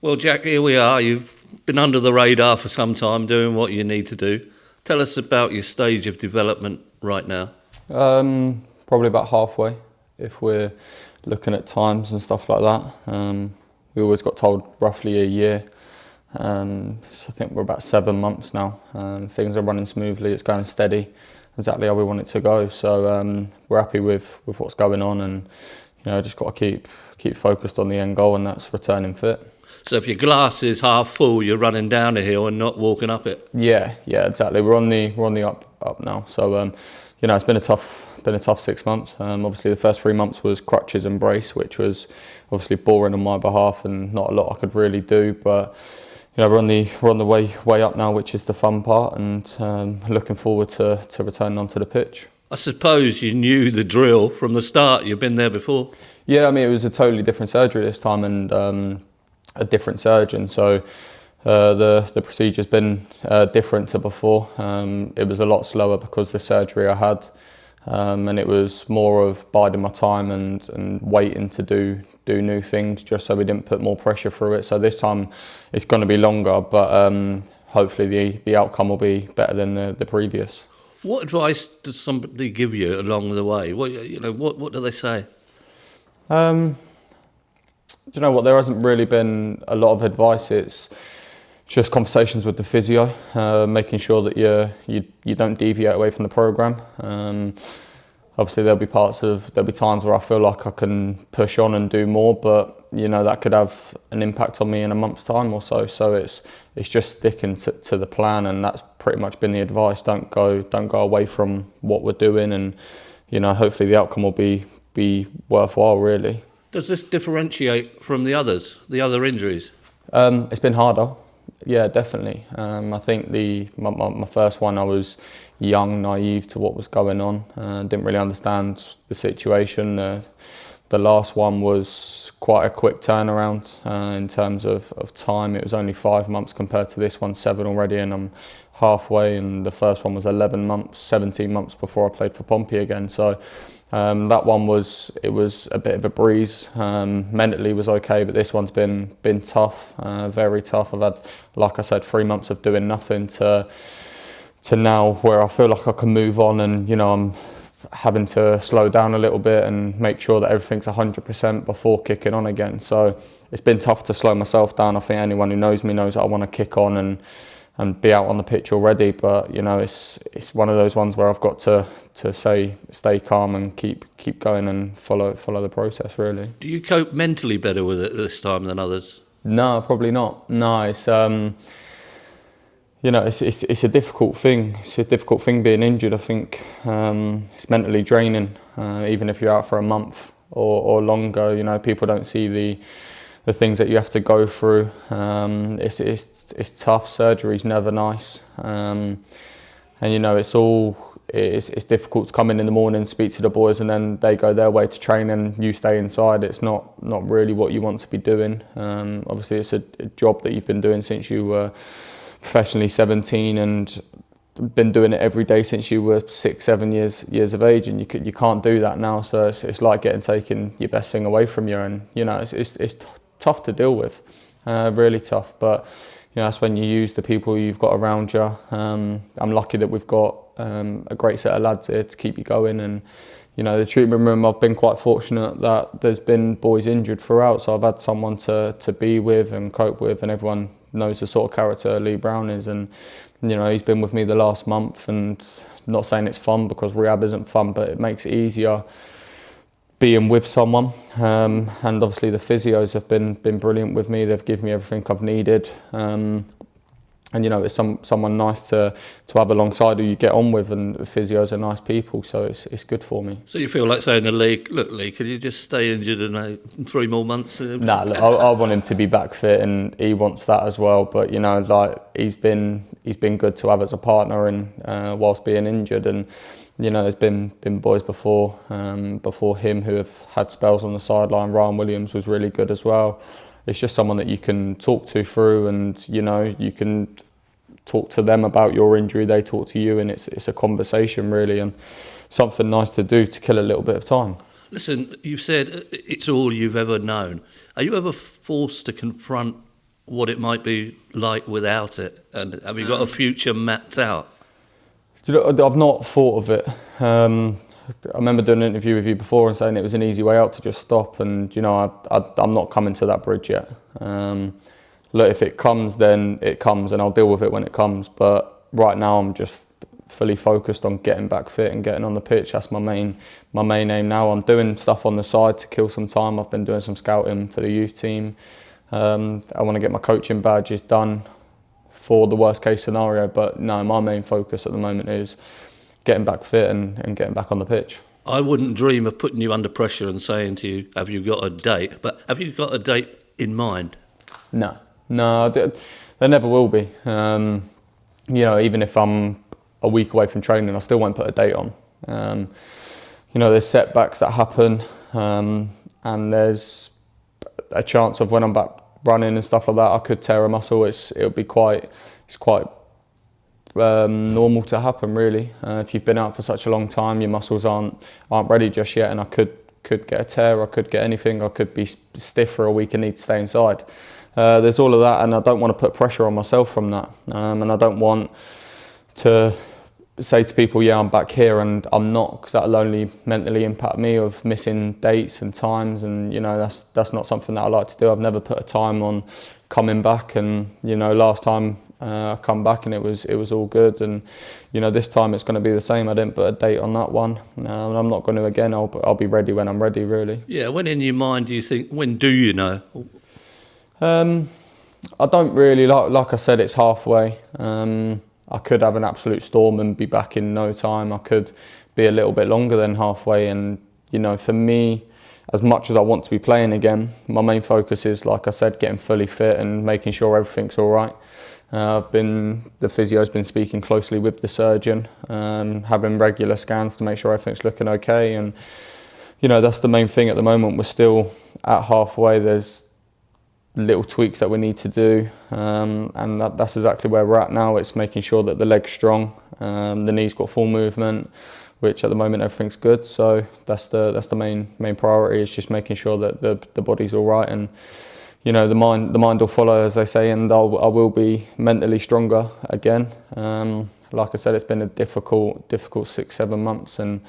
Well, Jack, here we are. You've been under the radar for some time doing what you need to do. Tell us about your stage of development right now. Probably about halfway, if we're looking at times and stuff like that. We always got told roughly a year. So I think we're about 7 months now. Things are running smoothly. It's going steady, exactly how we want it to go. So we're happy with what's going on, and just got to keep focused on the end goal, and that's returning fit. So if your glass is half full, you're running down a hill and not walking up it. Yeah, exactly. We're on the up now. So it's been a tough 6 months. Obviously the first 3 months was crutches and brace, which was obviously boring on my behalf and not a lot I could really do. But we're on the way up now, which is the fun part, and looking forward to returning onto the pitch. I suppose you knew the drill from the start. You've been there before. Yeah, I mean, it was a totally different surgery this time, and a different surgeon. So the procedure's been different to before. It was a lot slower because the surgery I had, and it was more of biding my time and waiting to do new things, just so we didn't put more pressure through it. So this time it's going to be longer, but hopefully the outcome will be better than the previous. What advice does somebody give you along the way? What do they say? Do you know what? There hasn't really been a lot of advice. It's just conversations with the physio, making sure that you don't deviate away from the programme. Obviously, there'll be times where I feel like I can push on and do more, but that could have an impact on me in a month's time or so. So it's just sticking to the plan, and that's pretty much been the advice. Don't go away from what we're doing, and hopefully the outcome will be worthwhile, really. Does this differentiate from the other injuries? It's been harder, yeah, definitely. I think my first one, I was young, naive to what was going on, didn't really understand the situation. The last one was quite a quick turnaround in terms of time. It was only 5 months compared to this one, 7 already, and I'm halfway. And the first one was 11 months, 17 months before I played for Pompey again. So that one was a bit of a breeze. Mentally was okay, but this one's been tough, very tough. I've had, like I said, 3 months of doing nothing to now where I feel like I can move on, and I'm having to slow down a little bit and make sure that everything's 100% before kicking on again. So it's been tough to slow myself down. I think anyone who knows me knows that I want to kick on and be out on the pitch already, but it's one of those ones where I've got to stay calm and keep going and follow the process, really. Do you cope mentally better with it this time than others? No, probably not. No, it's it's a difficult thing. It's a difficult thing being injured. I think it's mentally draining, even if you're out for a month or longer. People don't see the things that you have to go through. It's tough. Surgery's never nice, and it's difficult to come in the morning, speak to the boys, and then they go their way to train and you stay inside. It's not really what you want to be doing. Obviously, it's a job that you've been doing since you were professionally 17, and been doing it every day since you were 6-7 years of age, and you can't do that now. So it's like taking your best thing away from you, and it's tough to deal with, really tough. But that's when you use the people you've got around you. I'm lucky that we've got a great set of lads here to keep you going, and the treatment room, I've been quite fortunate that there's been boys injured throughout, so I've had someone to be with and cope with, and everyone knows the sort of character Lee Brown is, and he's been with me the last month. And not saying it's fun, because rehab isn't fun, but it makes it easier being with someone. And obviously the physios have been brilliant with me. They've given me everything I've needed. And it's someone nice to have alongside who you get on with, and physios are nice people, so it's good for me. So you feel like saying to Lee, look, Lee, could you just stay injured in 3 more months? Nah, look, I want him to be back fit, and he wants that as well. But he's been good to have as a partner, and whilst being injured, and there's been boys before him who have had spells on the sideline. Ryan Williams was really good as well. It's just someone that you can talk to through, and you can talk to them about your injury, they talk to you, and it's a conversation, really, and something nice to do to kill a little bit of time. Listen, you've said it's all you've ever known. Are you ever forced to confront what it might be like without it? And have you got a future mapped out? Do you know, I've not thought of it. I remember doing an interview with you before and saying it was an easy way out to just stop, and you know, I'm not coming to that bridge yet. Look, if it comes, then it comes, and I'll deal with it when it comes. But right now, I'm just fully focused on getting back fit and getting on the pitch. That's my main aim now. I'm doing stuff on the side to kill some time. I've been doing some scouting for the youth team. I want to get my coaching badges done for the worst case scenario. But no, my main focus at the moment is getting back fit and getting back on the pitch. I wouldn't dream of putting you under pressure and saying to you, have you got a date? But have you got a date in mind? No, there never will be. You know, even if I'm a week away from training, I still won't put a date on. You know, there's setbacks that happen, and there's a chance of when I'm back running and stuff like that, I could tear a muscle. It's quite normal to happen, really. If you've been out for such a long time, your muscles aren't ready just yet, and I could get a tear, I could get anything, I could be stiff for a week and need to stay inside. There's all of that, and I don't want to put pressure on myself from that, and I don't want to say to people, yeah, I'm back here, and I'm not, because that'll only mentally impact me of missing dates and times, and you know, that's not something that I like to do. I've never put a time on coming back, and you know, last time I come back and it was all good, and you know, this time it's going to be the same. I didn't put a date on that one, and I'm not going to again. I'll be ready when I'm ready, really. Yeah, when in your mind do you think, when do you know? I don't really, like I said, it's halfway. I could have an absolute storm and be back in no time. I could be a little bit longer than halfway, and you know, for me, as much as I want to be playing again, my main focus is, like I said, getting fully fit and making sure everything's all right. The physio's been speaking closely with the surgeon, having regular scans to make sure everything's looking okay, and you know, that's the main thing at the moment. We're still at halfway. There's little tweaks that we need to do, and that's exactly where we're at now. It's making sure that the leg's strong, the knee's got full movement, which at the moment everything's good. So that's the main priority, is just making sure that the body's all right, and you know, the mind will follow, as they say, and I will be mentally stronger again. Like I said, it's been a difficult 6-7 months, and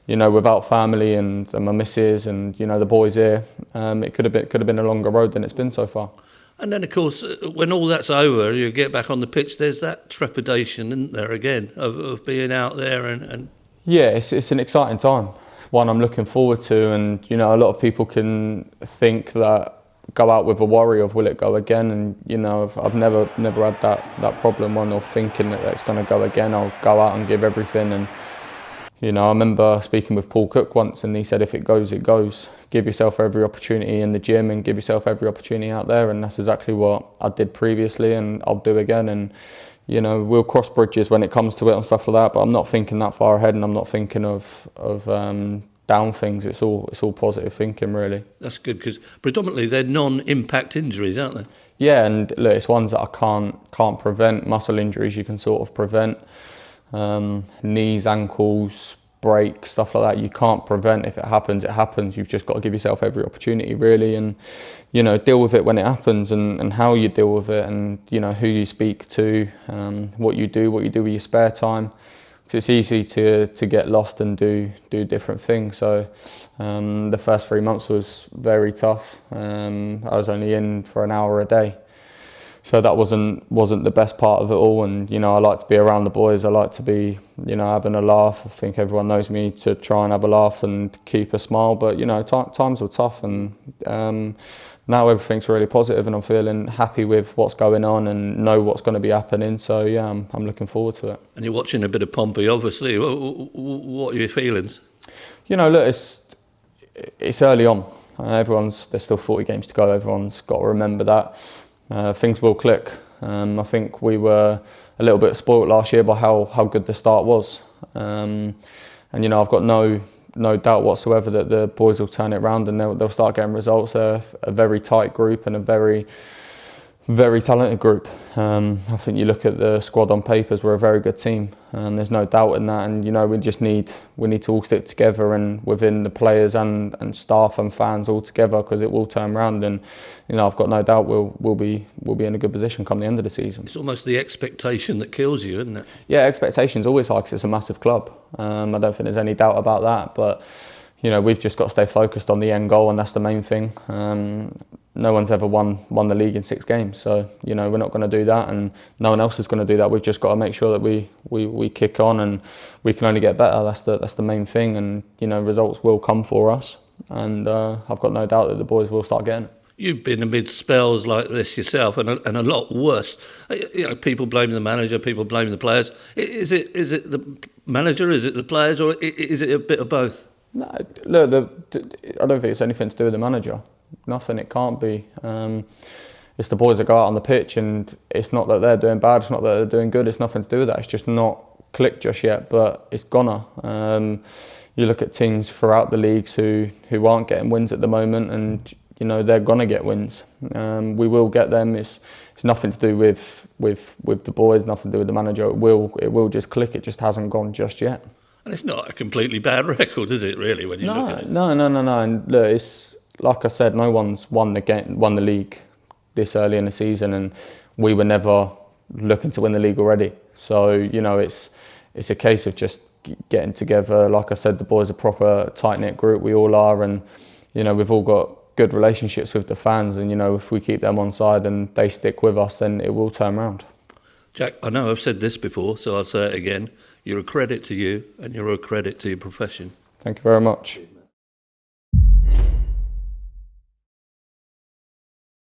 you know, without family and my missus and you know, the boys here, it could have been a longer road than it's been so far. And then, of course, when all that's over, you get back on the pitch, there's that trepidation, isn't there, again, of being out there and... Yeah, it's an exciting time, one I'm looking forward to, and you know, a lot of people can think that, go out with a worry of will it go again, and you know, I've never had that problem, one of thinking that it's going to go again. I'll go out and give everything, and you know, I remember speaking with Paul Cook once, and he said, if it goes, it goes. Give yourself every opportunity in the gym and give yourself every opportunity out there, and that's exactly what I did previously, and I'll do again. And you know, we'll cross bridges when it comes to it and stuff like that, but I'm not thinking that far ahead, and I'm not thinking of down things. It's all positive thinking, really. That's good, because predominantly they're non-impact injuries, aren't they? Yeah, and look, it's ones that I can't prevent. Muscle injuries you can sort of prevent. Knees, ankles, breaks, stuff like that, you can't prevent. If it happens, it happens. You've just got to give yourself every opportunity, really, and you know, deal with it when it happens, and how you deal with it, and you know, who you speak to, what you do with your spare time. It's easy to get lost and do different things. So the first 3 months was very tough. I was only in for an hour a day, so that wasn't the best part of it all. And you know, I like to be around the boys. I like to be, you know, having a laugh. I think everyone knows me to try and have a laugh and keep a smile. But you know, times were tough, and now everything's really positive, and I'm feeling happy with what's going on and know what's going to be happening. So yeah, I'm looking forward to it. And you're watching a bit of Pompey, obviously. What are your feelings? You know, look, it's early on. There's still 40 games to go. Everyone's got to remember that. Things will click. I think we were a little bit spoilt last year by how good the start was. And you know, I've got no doubt whatsoever that the boys will turn it around and they'll start getting results. They're a very tight group and a very, very talented group. I think you look at the squad on papers, we're a very good team, and there's no doubt in that. And we need to all stick together, and within the players and staff and fans all together, because it will turn around. And I've got no doubt we'll be in a good position come the end of the season. It's almost the expectation that kills you, isn't it? Yeah, expectation's always high because it's a massive club. I don't think there's any doubt about that, but we've just got to stay focused on the end goal, and that's the main thing. No one's ever won the league in 6 games, so we're not going to do that, and no one else is going to do that. We've just got to make sure that we kick on, and we can only get better. That's the main thing, and results will come for us, and I've got no doubt that the boys will start getting it. You've been amid spells like this yourself, and a lot worse. People blame the manager, people blame the players. Is it the manager? Is it the players, or is it a bit of both? No, look, I don't think it's anything to do with the manager. Nothing. It can't be. It's the boys that go out on the pitch, and it's not that they're doing bad. It's not that they're doing good. It's nothing to do with that. It's just not clicked just yet, but it's gonna. You look at teams throughout the leagues who aren't getting wins at the moment, and they're gonna get wins. We will get them. It's nothing to do with the boys. Nothing to do with the manager. It will just click. It just hasn't gone just yet. And it's not a completely bad record, is it? Really, when you look at it. No. And look, it's like I said. No one's won the league this early in the season, and we were never looking to win the league already. So it's a case of just getting together. Like I said, the boys are a proper tight knit group. We all are, and we've all got good relationships with the fans, and if we keep them on side and they stick with us, then it will turn around. Jack, I know I've said this before, so I'll say it again. You're a credit to you, and you're a credit to your profession. Thank you very much.